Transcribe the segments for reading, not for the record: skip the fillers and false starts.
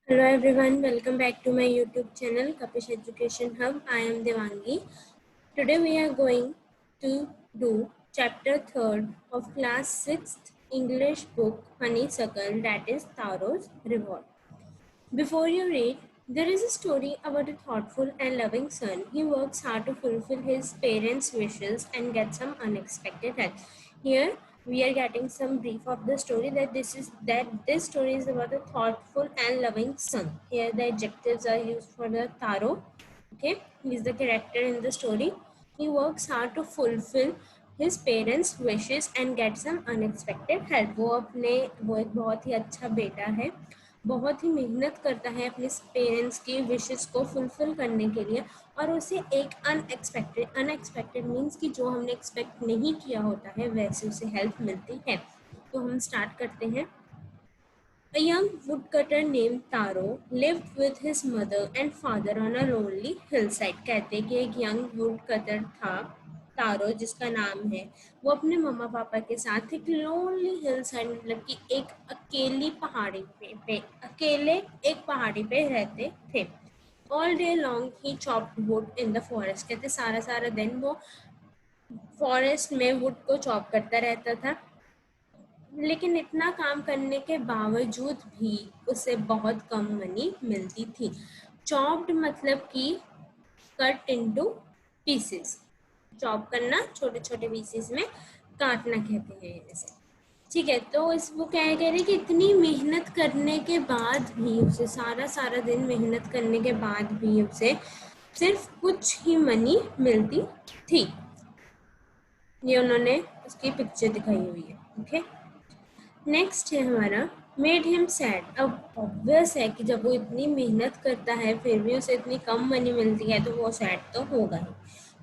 Hello everyone, welcome back to my YouTube channel Kapish Education Hub. I am Devangi. Today we are going to do chapter 3rd of class 6th English book Honeysuckle, that is Taro's Reward. Before you read, there is a story about a thoughtful and loving son. He works hard to fulfill his parents' wishes and gets some unexpected help. Here we are getting some brief of the story that this story is about a thoughtful and loving son. Here the adjectives are used for the Taro. Okay, he is the character in the story. He works hard to fulfill his parents' wishes and get some unexpected help. वो एक बहुत ही अच्छा बेटा है, बहुत ही मेहनत करता है अपने पेरेंट्स की विशेस को फुलफिल करने के लिए, और उसे एक अनएक्सपेक्टेड मीन्स कि जो हमने एक्सपेक्ट नहीं किया होता है वैसे उसे हेल्प मिलती है. तो हम स्टार्ट करते हैं. A young woodcutter named Taro lived with his mother and father on a lonely hillside. कहते हैं कि एक यंग woodcutter था तारो, जिसका नाम है, वो अपने मम्मा पापा के साथ एक लोनली हिल साइड, मतलब कि एक अकेले एक पहाड़ी पे रहते थे. All day long he chopped would in the forest. कहते सारा सारा दिन वो फॉरेस्ट में वुड को चॉप करता रहता था. लेकिन इतना काम करने के बावजूद भी उसे बहुत कम मनी मिलती थी. चॉप्ड मतलब कि कट इनटू पीसेस. चॉप करना, छोटे छोटे पीसेस में काटना कहते हैं इसे. ठीक है, तो इस वो क्या कह रहे कि इतनी मेहनत करने के बाद भी उसे सारा सारा दिन मेहनत करने के बाद भी उसे सिर्फ कुछ ही मनी मिलती थी. ये उन्होंने उसकी पिक्चर दिखाई हुई है. ओके, नेक्स्ट है हमारा मेड हिम सैड. अब ऑब्वियस है कि जब वो इतनी मेहनत करता है फिर भी उसे इतनी कम मनी मिलती है तो वो सैड तो होगा ही.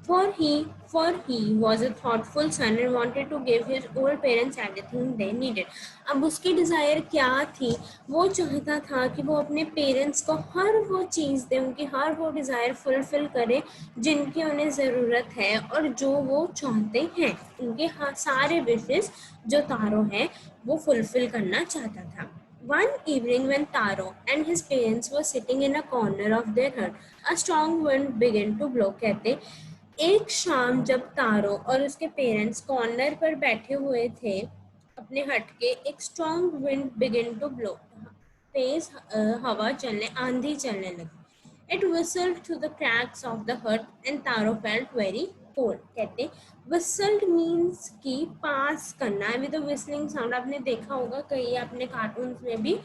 For he was a thoughtful son and wanted to give his old parents everything they needed. अब उसकी डिज़ायर क्या थी? वो चाहता था कि वो अपने पेरेंट्स को हर वो चीज़ दे, उनकी हर वो डिज़ायर फुलफिल करे जिनकी उन्हें ज़रूरत है और जो वो चाहते हैं. उनके सारे विशेस जो तारो है वो फुलफिल करना चाहता था. One evening when Taro and his parents were sitting in a corner of their hut, a strong wind began to blow. कहते एक शाम जब तारो और उसके पेरेंट्स कॉर्नर पर बैठे हुए थे अपने हट के, एक strong wind begin to blow. तेज हवा चलने, आंधी चलने लगी. It whistled through the cracks of the hut and Taro felt very cold. कहते whistled means कि पास करना है विद अ whistling sound. आपने देखा होगा कई अपने कार्टून्स में भी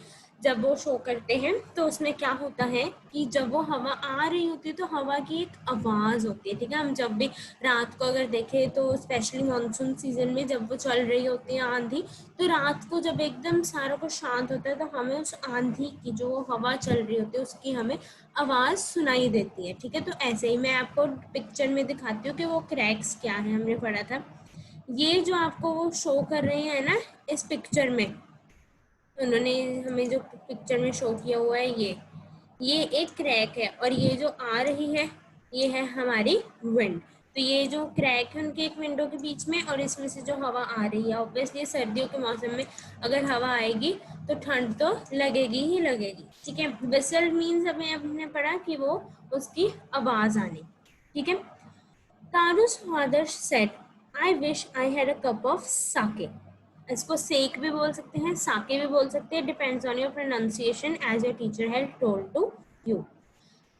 जब वो शो करते हैं तो उसमें क्या होता है कि जब वो हवा आ रही होती है तो हवा की एक आवाज़ होती है. ठीक है, हम जब भी रात को अगर देखें तो स्पेशली मानसून सीजन में जब वो चल रही होती है आंधी, तो रात को जब एकदम सारा कुछ शांत होता है तो हमें उस आंधी की जो हवा चल रही होती है उसकी हमें आवाज़ सुनाई देती है. ठीक है, तो ऐसे ही मैं आपको पिक्चर में दिखाती हूँ कि वो क्रैक्स क्या है. हमने पढ़ा था ये जो आपको वो शो कर रहे हैं ना इस पिक्चर में, उन्होंने हमें जो पिक्चर में शो किया हुआ है ये एक क्रैक है और ये जो आ रही है ये है हमारी विंड. तो ये जो क्रैक है उनके एक विंडो के बीच में और इसमें से जो हवा आ रही है, ऑब्वियसली सर्दियों के मौसम में अगर हवा आएगी तो ठंड तो लगेगी ही लगेगी. ठीक है, विसल मीन्स हमें हमने पढ़ा कि वो उसकी आवाज़ आनी. ठीक है, तारू's father said, I wish I had a cup of sake. इसको सेक भी बोल सकते हैं, साके भी बोल सकते हैं, depends on your pronunciation as your teacher had told to you.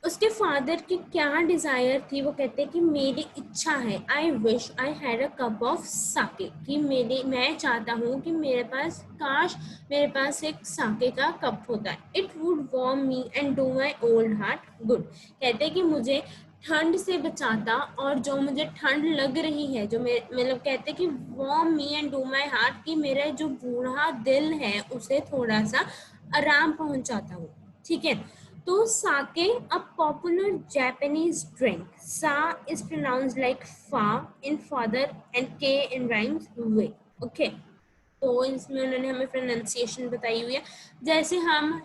उसके फादर की क्या डिज़ायर थी? वो कहते हैं कि मेरी इच्छा है, I wish I had a cup of sake, कि मैं चाहता हूँ कि काश मेरे पास एक साके का कप होता. It would warm me and do my old heart good. कहते हैं कि मुझे ठंड से बचाता और जो मुझे ठंड लग रही है, जो मतलब कहते हैं कि warm me and do my heart, कि मेरा जो बूढ़ा दिल है उसे थोड़ा सा आराम पहुंचाता हूँ. ठीक है, तो साके a popular Japanese drink. Sa is pronounced like fa in father and k in rhymes way. Okay, तो इसमें उन्होंने हमें प्रोनाउंसिएशन बताई हुई है. जैसे हम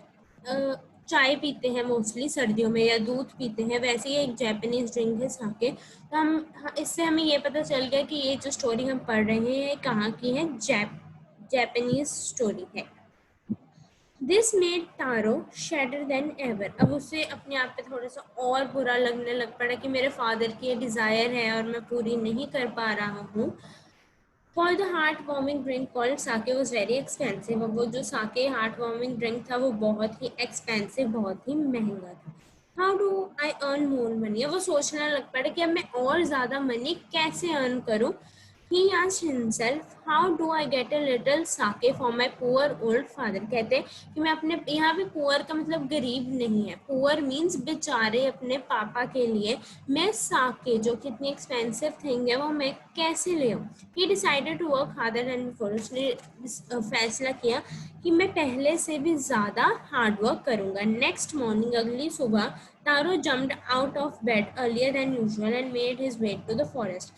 चाय पीते हैं मोस्टली सर्दियों में या दूध पीते हैं, वैसे ही एक जापानीज ड्रिंक है साके. तो हम इससे हमें ये पता चल गया कि ये जो स्टोरी हम पढ़ रहे हैं कहाँ की है, जापानीज स्टोरी है. This made Taro sadder than ever. अब उसे अपने आप पे थोड़ा सा और बुरा लगने लग पड़ा कि मेरे फादर की ये डिज़ायर है और मैं पूरी नहीं कर पा रहा हूँ। For the heart warming drink called sake was very expensive. अब वो जो साके हार्ट वार्मिंग ड्रिंक था वो बहुत ही एक्सपेंसिव, बहुत ही महंगा था। How do I earn more money. अब वो सोचने लग पड़ा कि अब मैं और ज़्यादा मनी कैसे अर्न करूँ। He asked himself, how do I get a little sake for my poor old father। कहते हैं कि मैं अपने, यहाँ पे पुअर का मतलब गरीब नहीं है, पुअर मीन्स बेचारे अपने पापा के लिए मैं साके जो कि इतनी एक्सपेंसिव थिंग है वो मैं कैसे ले आऊँ। He decided to work harder than before। उसने फैसला किया कि मैं पहले से भी ज़्यादा हार्ड वर्क करूँगा। नेक्स्ट मॉर्निंग, अगली सुबह, Taro jumped out of bed earlier than usual and made his way to the forest.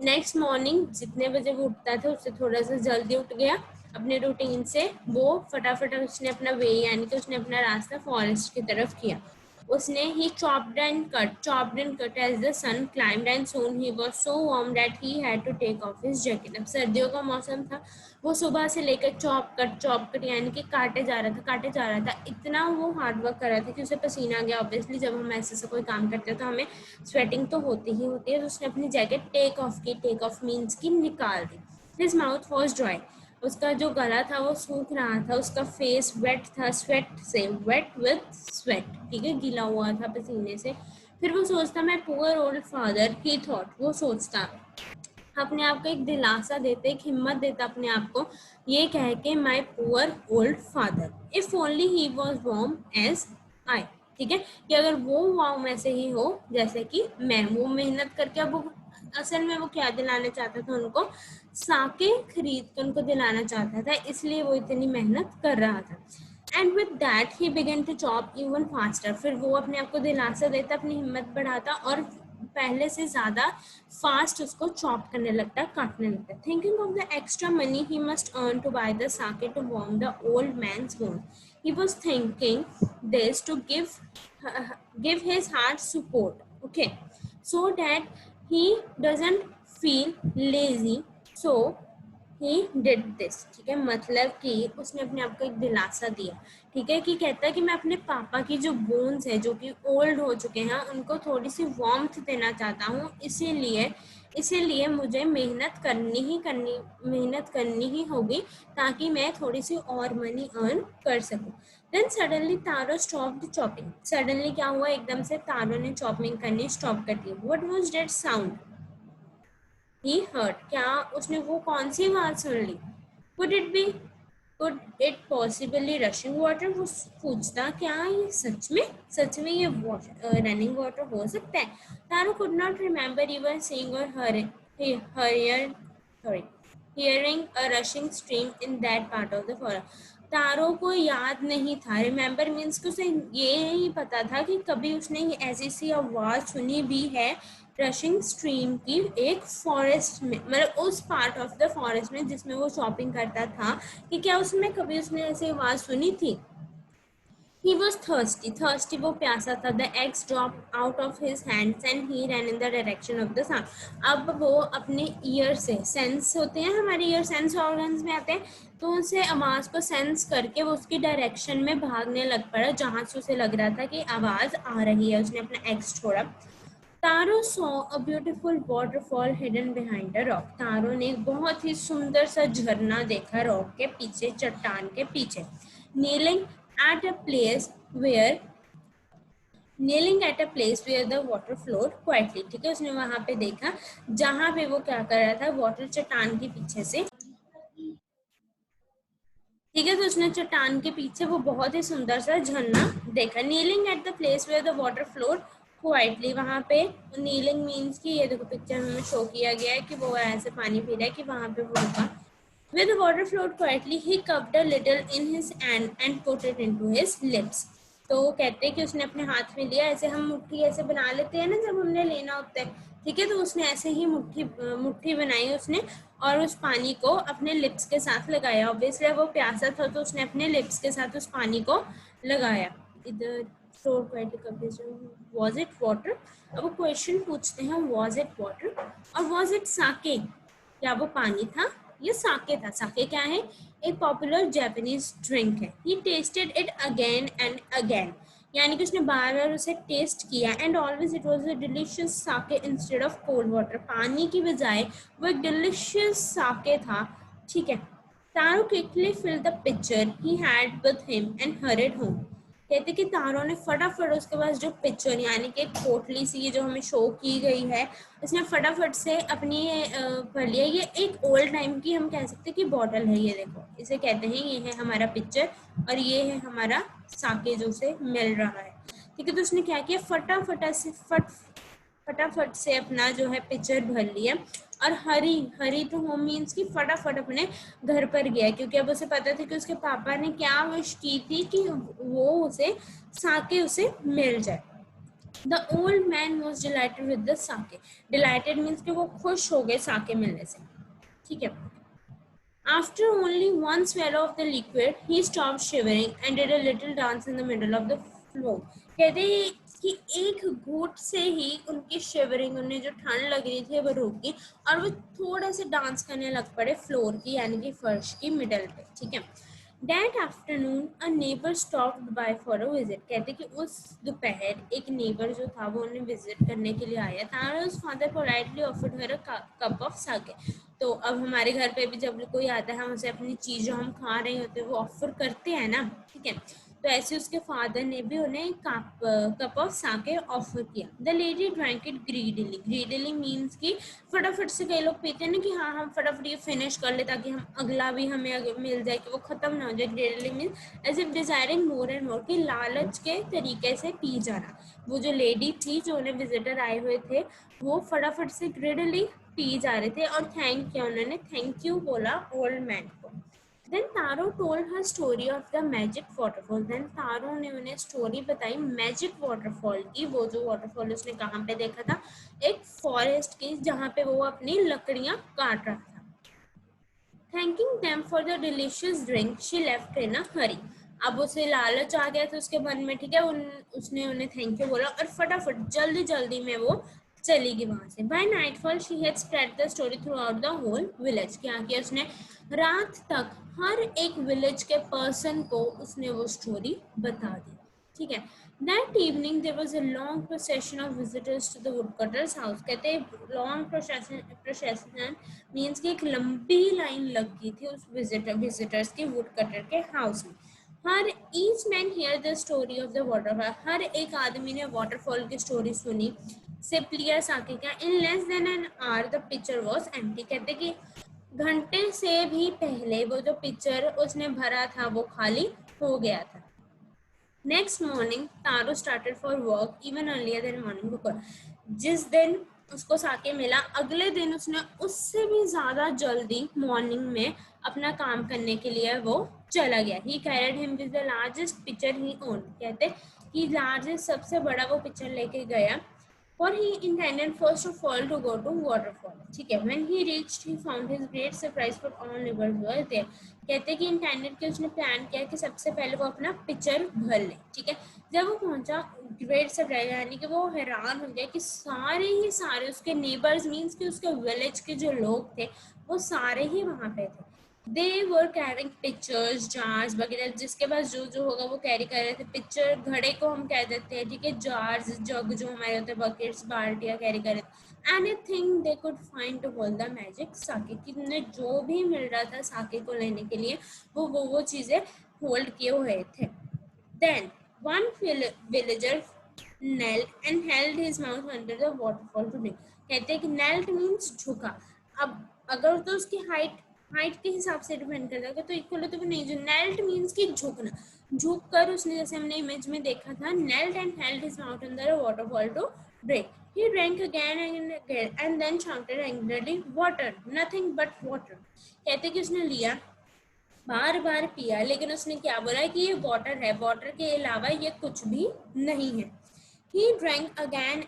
Next morning जितने बजे वो उठता था उससे थोड़ा सा जल्दी उठ गया अपने रूटीन से। वो फटाफट उसने अपना वे यानी कि उसने अपना रास्ता फॉरेस्ट की तरफ किया। उसने ही chopped and cut as the sun climbed and soon he was so warm that he had to take off his jacket। अब सर्दियों का मौसम था, वो सुबह से लेकर चॉप कट यानी कि काटे जा रहा था। इतना वो हार्ड वर्क कर रहा था कि उसे पसीना आ गया। ऑब्वियसली जब हम ऐसे कोई काम करते हैं तो हमें स्वेटिंग तो होती ही होती है। तो उसने अपनी जैकेट टेक ऑफ की, टेक ऑफ मीन्स की निकाल दी। His mouth was dry. उसका जो गला था वो सूख रहा था। उसका फेस वेट था, स्वेट से, वेट विथ स्वेट, ठीक है, गीला हुआ था पसीने से। फिर वो सोचता मैं पुअर ओल्ड फादर, ही थॉट, वो सोचता अपने आप को एक दिलासा देते, एक हिम्मत देता अपने आप को, ये कह के my poor old father, if only he was warm as I. ठीक है, कि अगर वो वार्म ऐसे ही हो जैसे कि मैं, वो मेहनत करके, अब वो असल में वो क्या दिलाना चाहता था उनको, साके खरीद के उनको दिलाना चाहता था, इसलिए वो इतनी मेहनत कर रहा था। And with that he began to chop even faster. फिर वो अपने आप को दिलासा देता, अपनी हिम्मत बढ़ाता और पहले से ज़्यादा फास्ट उसको चॉप करने लगता है, काटने लगता है। Thinking of the extra money he must earn to buy the sake to warm the old man's bone, he was thinking this to give his heart support, okay, so that he doesn't feel lazy, so he did this। ठीक है, मतलब कि उसने अपने आप को एक दिलासा दिया, ठीक है, कि कहता है कि मैं अपने पापा की जो बोन्स है जो कि ओल्ड हो चुके हैं उनको थोड़ी सी वार्मथ देना चाहता हूँ, इसीलिए मुझे मेहनत करनी ही होगी ताकि मैं थोड़ी सी और मनी अर्न कर सकूँ। देन सडनली तारो स्टॉप्ड चॉपिंग। सडनली क्या हुआ, एकदम से तारो ने चॉपिंग करनी स्टॉप कर दी। What was that sound he heard. क्या उसने वो कौन सी आवाज सुन ली। Could it possibly rushing water. वो पूछता क्या ये सच में ये रनिंग वाटर हो सकता है। Taro could not remember even seeing or hearing a rushing stream in that part of the forest. तारों को याद नहीं था, रिमेम्बर मीन्स कि उसे ये ही पता था कि कभी उसने ऐसी सी आवाज़ सुनी भी है रशिंग स्ट्रीम की, एक फॉरेस्ट में, मतलब उस पार्ट ऑफ द फॉरेस्ट में जिसमें वो शॉपिंग करता था, कि क्या उसमें कभी उसने ऐसी आवाज़ सुनी थी। He was thirsty, वो प्यासा था। The eggs dropped out of his hands and he ran in the direction of the sound। अब वो अपने ईयर से, सेंस होते हैं हमारे ईयर, सेंस ऑर्गन्स में आते हैं, तो उसे आवाज़ को सेंस करके वो उसकी डायरेक्शन में भागने लग पड़ा जहाँ से उसे लग रहा था कि आवाज़ आ रही है। उसने अपना एग्स छोड़ा। Taro saw a beautiful waterfall hidden behind a rock. Taro ने एक बहुत ही सुंदर सा झरना देखा रॉक के पीछे, चट्टान के पीछे। Kneeling at a place where kneeling at a place where the water flowed quietly. ठीक है, उसने वहां पे देखा जहां पे वो क्या कर रहा था, वाटर चट्टान के पीछे से, ठीक है, तो उसने चट्टान के पीछे वो बहुत ही सुंदर सा झरना देखा। Kneeling at the place where the water flowed quietly. वहां पे नीलिंग मीन्स की, ये देखो पिक्चर में शो किया गया है कि वो ऐसे पानी पी रहा है, कि वहां पे वो रुका। Where the water flowed quietly, he cupped a little in his hand and put it into his lips। तो वो कहते हैं कि उसने अपने हाथ में लिया, ऐसे हम मुट्ठी ऐसे बना लेते हैं ना जब हमने लेना होता है, ठीक है, तो उसने ऐसे ही मुट्ठी बनाई उसने, और उस पानी को अपने लिप्स के साथ लगाया। ऑब्वियसली वो प्यासा था तो उसने अपने लिप्स के साथ उस पानी को लगाया। इधर floor quite was it water. अब वो क्वेश्चन पूछते हैं, वाज इट वाटर और वाज इट साके, क्या वो पानी था ये साके था। साके क्या है? एक पॉपुलर जापानीज ड्रिंक है। He tasted it again and again, यानी कि उसने बार बार उसे टेस्ट किया। And always it was a delicious sake instead of cold water, पानी की बजाय वो एक डिलीशियस साके था। ठीक है। Taro quickly fill the pitcher he had with him and hurried home. कहते कि तारो ने फटाफट उसके पास जो पिक्चर यानी कि एक पोटली सी जो हमें शो की गई है, उसने फटाफट से अपनी भर लिया। ये एक ओल्ड टाइम की हम कह सकते हैं कि बॉटल है। ये देखो, इसे कहते हैं, ये है हमारा पिक्चर और ये है हमारा साके जो से मिल रहा है। ठीक है। तो उसने क्या किया, फटाफट से अपना जो है पिक्चर भर लिया और Hari hurry to home means की फटाफट अपने घर पर गया, क्योंकि अब उसे पता था कि उसके पापा ने क्या विश की थी कि वो उसे साके उसे मिल जाए। The old man was delighted with the sake. Delighted means कि वो खुश हो गए साके मिलने से। ठीक है। After only one swallow of the liquid, he stopped shivering and did a little dance in the middle of the floor. कहते हैं कि एक घूंट से ही उनकी शिवरिंग, उन्हें जो ठंड लग रही थी वो रुक गई और वो थोड़ा से डांस करने लग पड़े फ्लोर की यानी कि फर्श की मिडल पे। ठीक है। That afternoon, a neighbor stopped by for a visit. कहते कि उस दोपहर एक नेबर जो था वो उन्हें विजिट करने के लिए आया था। Taro's father politely offered her a cup of sake. तो अब हमारे घर पे भी जब कोई आता है, हम उसे अपनी चीज जो हम खा रहे होते हैं वो ऑफर करते हैं ना। ठीक है। तो ऐसे उसके फादर ने भी उन्हें कप ऑफ साके ऑफर किया। The lady drank it greedily. Greedily means कि फटाफट से, कई लोग पीते हैं ना कि हाँ हम फटाफट ये फिनिश कर ले ताकि हम अगला भी हमें मिल जाए, कि वो खत्म ना हो जाए। Greedily means as if desiring more and more, कि लालच के तरीके से पी जाना। वो जो लेडी थी जो उन्हें विजिटर आए हुए थे, वो फटाफट से ग्रीडीली पी जा रहे थे और थैंक किया उन्होंने, थैंक यू बोला ओल्ड मैन को। Then Taro told her story of the magic waterfall. Then Taro ने उन्हें स्टोरी बताई मैजिक वाटरफॉल की। वो जो वाटरफॉल उसने कहाँ पे देखा था, एक फॉरेस्ट की, जहाँ पे वो अपनी लकड़ियां काट रहा था। Thanking them for the delicious drink she left in a hurry. अब उसे लालच आ गया था उसके मन में। ठीक है। उसने उन्हें थैंक यू बोला और फटाफट जल्दी जल्दी में वो चली गई वहां से। By nightfall she had spread the story throughout the whole village. क्या किया उसने, रात तक हर एक विलेज के पर्सन को उसने वो स्टोरी बता दी। ठीक है। That evening there was a long procession of visitors to the woodcutter's house. कहते हैं long procession means कि एक लंबी लाइन लग गई थी उस visitors के woodcutter के house में। हर each man hear the story of the waterfall. हर एक आदमी ने waterfall की story सुनी। सिप्लिया साके का in less than an hour the pitcher was empty. कहते कि घंटे से भी पहले वो जो पिक्चर उसने भरा था वो खाली हो गया था। Next morning Taro started for work even earlier than morning before. जिस दिन उसको साके मिला, अगले दिन उसने उससे भी ज्यादा जल्दी मॉर्निंग में अपना काम करने के लिए वो चला गया। ही carried him with the largest picture he own. कहते कि लार्जेस्ट सबसे बड़ा वो पिक्चर लेके गया। For he intended first of all to go to waterfall. ठीक है। When he reached, he found his great surprise for all neighbors were there. कहते कि इंटेंडेड कि उसने प्लान किया कि सबसे पहले वो अपना पिक्चर भर ले। ठीक है। जब वो पहुंचा, ग्रेट सरप्राइज, यानी कि वो हैरान हो गया कि सारे ही सारे उसके नेबर्स मीन्स कि उसके विलेज के जो लोग थे वो सारे ही वहां पे थे। दे वर कैरिंग पिक्चर्स, जार्स वगैरह, जिसके पास जो जो होगा वो कैरी कर रहे थे। पिक्चर घड़े को हम कह देते हैं। ठीक है। जार्स, जग जो हमारे होते हैं, बकेट्स, बाल्टियाँ कैरी कर रहे थे। Anything they could find to hold the magic sake, कि उन्हें जो भी मिल रहा था साके को लेने के लिए वो चीजें होल्ड किए हुए थे। Then one villager knelt and held his mouth under the waterfall to drink. कहते हैं कि knelt means झुका। अब अगर तो उसकी हाइट के हिसाब से डिपेंड करता है तो इक्वल तो नहीं। जो knelt means कि झुकना, झुक कर उसने, जैसे हमने इमेज में देखा था, knelt and held his mouth under a waterfall to drink. He drank again and again and then shouted angrily, water, nothing but water. कहते कि उसने लिया, बार बार पिया, लेकिन उसने क्या बोला कि ये वाटर है, वाटर के अलावा ये कुछ भी नहीं है। He drank again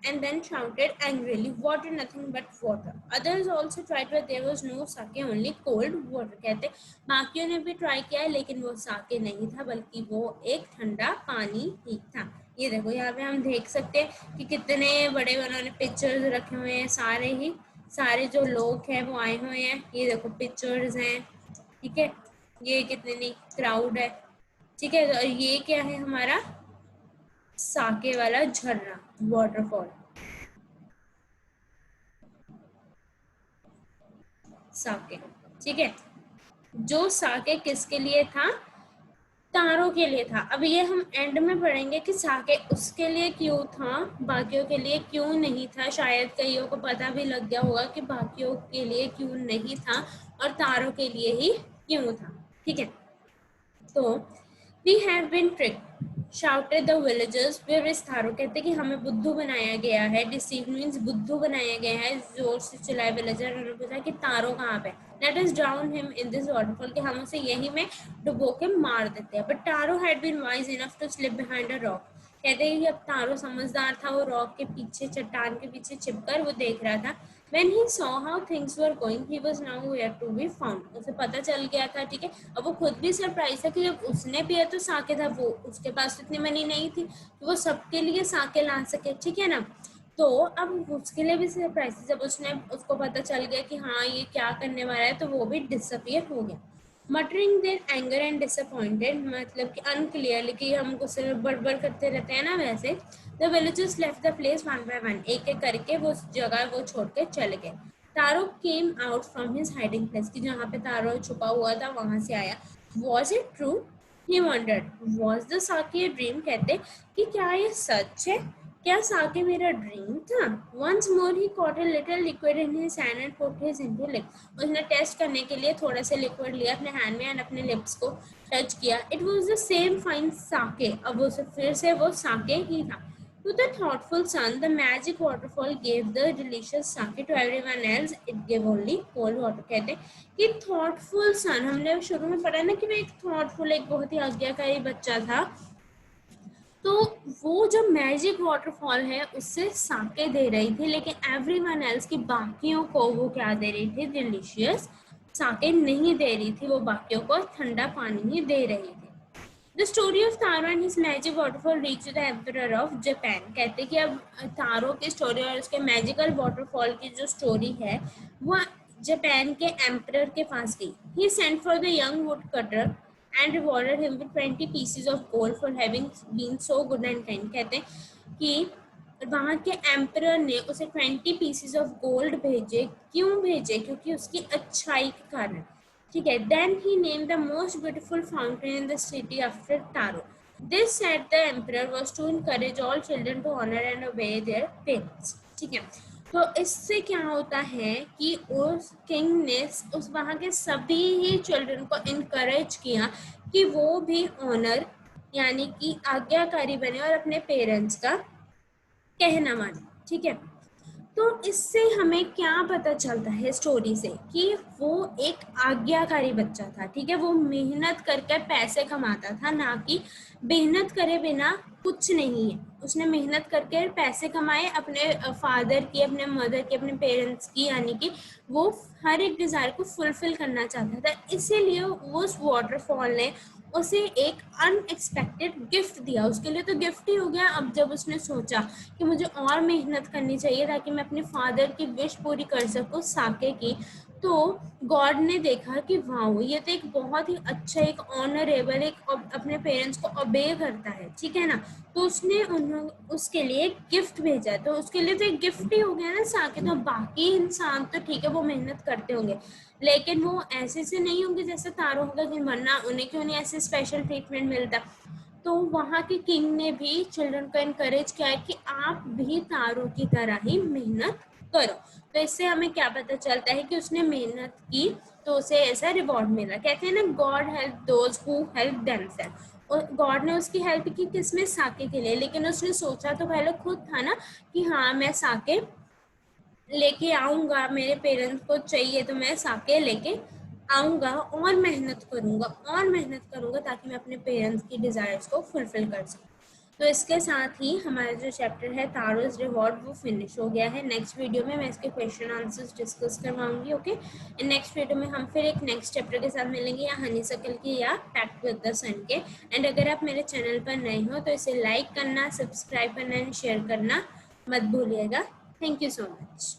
and then shouted angrily, water, nothing but water. Others also tried, but there was no sake, only cold water. कहते बाकियों ने भी ट्राई किया लेकिन वो साके नहीं था बल्कि वो एक ठंडा पानी ही था। ये देखो यहाँ पे हम देख सकते हैं कि कितने बड़े उन्होंने पिक्चर्स रखे हुए हैं, सारे ही सारे जो लोग हैं वो आए हुए हैं, ये देखो पिक्चर्स हैं, ठीक है, ये कितनी क्राउड है, ठीक है। और ये क्या है हमारा साके वाला झरना, वाटरफॉल, साके, ठीक है। जो साके किसके लिए था, तारों के लिए था। अब ये हम एंड में पढ़ेंगे कि साके उसके लिए क्यों था, बाकियों के लिए क्यों नहीं था। शायद कईयों को पता भी लग गया होगा कि बाकियों के लिए क्यों नहीं था और तारों के लिए ही क्यों था, ठीक है। तो we have been tricked shouted the villagers, where is Taro, कहते हैं कि हमें बुद्धू बनाया गया है, डिसीव मीन्स बुद्धू बनाया गया है। जोर से चिल्लाए विलेजर, उन्होंने पूछा कि तारो कहाँ पे, let us drown him in this waterfall, कि हम उसे यही में डुबो के मार देते हैं। But Taro had been wise enough to slip behind a rock, कहते हैं कि अब तारो समझदार था, वो रॉक के पीछे, चट्टान के पीछे छिपकर वो देख रहा था। When he saw how things were going, he was nowhere to be found. उसे पता चल गया था, ठीक है। अब वो खुद भी सरप्राइज था कि जब उसने पिया तो साके था, वो उसके पास इतनी मनी नहीं थी कि वो सबके लिए साके ला सके, ठीक है ना। तो अब उसके लिए भी सरप्राइज थी, जब उसने उसको पता चल गया कि हाँ ये क्या करने वाला है, तो वो भी डिसअपियर हो गया। Muttering their anger and disappointed, मतलब कि अनक्लियरली, कि हम गुस्से में बड़बड़ करते रहते हैं ना, वैसे the villagers left the place one by one, एक एक करके वो जगह वो छोड़ के चले गए। Taro came out from his hiding place, कि जहाँ पे तारो छुपा हुआ था वहां से आया। Was it true, he wondered, was the sake a dream, कहते कि क्या ये सच है, क्या साके मेरा ड्रीम था। Once more he caught a little liquid in his hand and put his into lips, उसने टेस्ट करने के लिए थोड़ा सा लिक्विड लिया अपने हैंड में एंड अपने लिप्स को टच किया। It was the same fine sake, अब वो फिर से वो साके ही था। To the thoughtful son, the magic waterfall gave the delicious sake. To everyone else, it gave only cold water. कहते कि thoughtful son, हमने शुरू में पढ़ा ना कि वो एक thoughtful, एक बहुत ही आज्ञाकारी बच्चा था। तो वो जो मैजिक वाटरफॉल है उससे साके दे रही थी, लेकिन एवरीवन एल्स, की बाकियों को वो क्या दे रही थी, डिलीशियस साके नहीं दे रही थी, वो बाकियों को ठंडा पानी ही दे रही थी। The story of taro and his magic waterfall reach the emperor of Japan, कहते कि अब तारो की स्टोरी और उसके मैजिकल वाटरफॉल की जो स्टोरी है वो जापान के एम्परर के पास गई। He sent for the young wood cutter and rewarded him with 20 pieces of gold for having been so good and kind, कहते हैं कि वहाँ के एम्परर ने उसे 20 pieces of gold भेजे। क्यों भेजे, क्योंकि उसकी अच्छाई के कारण, ठीक है। Then he named the most beautiful fountain in the city after Taro. This, said the emperor, was to encourage all children to honor and obey their parents, ठीक है। तो इससे क्या होता है कि उस किंग ने उस वहाँ के सभी ही चिल्ड्रन को इनकरेज किया कि वो भी ऑनर यानी कि आज्ञाकारी बने और अपने पेरेंट्स का कहना माने, ठीक है। तो इससे हमें क्या पता चलता है स्टोरी से कि वो एक आज्ञाकारी बच्चा था, ठीक है। वो मेहनत करके पैसे कमाता था, ना कि मेहनत करे बिना कुछ नहीं है। उसने मेहनत करके पैसे कमाए, अपने फादर की, अपने मदर की, अपने पेरेंट्स की, यानी कि वो हर एक डिज़ायर को फुलफिल करना चाहता था। इसीलिए उस वाटरफॉल ने उसे एक अनएक्सपेक्टेड गिफ्ट दिया। उसके लिए तो गिफ्ट ही हो गया। अब जब उसने सोचा कि मुझे और मेहनत करनी चाहिए ताकि मैं अपने फादर की विश पूरी कर सकूं साके की, तो गॉड ने देखा कि वाह, ये तो एक बहुत ही अच्छा, एक ऑनरेबल, एक अपने पेरेंट्स को ओबे करता है, ठीक है ना। तो उसने उसके लिए गिफ्ट भेजा। तो उसके लिए तो एक गिफ्ट ही हो गया ना साके। तो बाकी इंसान तो ठीक है वो मेहनत करते होंगे, लेकिन वो ऐसे से नहीं होंगे जैसे तारों होगा, कि वरना उन्हें क्यों नहीं ऐसे स्पेशल ट्रीटमेंट मिलता। तो वहाँ के किंग ने भी चिल्ड्रन को इनकरेज किया है कि आप भी तारों की तरह ही मेहनत करो। तो इससे हमें क्या पता चलता है कि उसने मेहनत की तो उसे ऐसा रिवॉर्ड मिला। कहते हैं ना, God help those who help themselves. और गॉड ने उसकी हेल्प की किसमें, साके के लिए। लेकिन उसने सोचा तो पहले खुद था ना कि हाँ मैं साके लेके आऊंगा, मेरे पेरेंट्स को चाहिए तो मैं साके लेके आऊंगा और मेहनत करूंगा ताकि मैं अपने पेरेंट्स की डिजायर्स को फुलफिल कर सकूं। तो इसके साथ ही हमारा जो चैप्टर है तारोज रिवॉर्ड वो फिनिश हो गया है। नेक्स्ट वीडियो में मैं इसके क्वेश्चन आंसर्स डिस्कस करवाऊंगी, ओके। नेक्स्ट वीडियो में हम फिर एक नेक्स्ट चैप्टर के साथ मिलेंगे, या हनीसकल की या पैक्ट विद द सन के। एंड अगर आप मेरे चैनल पर नए हो तो इसे लाइक करना, सब्सक्राइब करना एंड शेयर करना मत भूलिएगा। Thank you so much.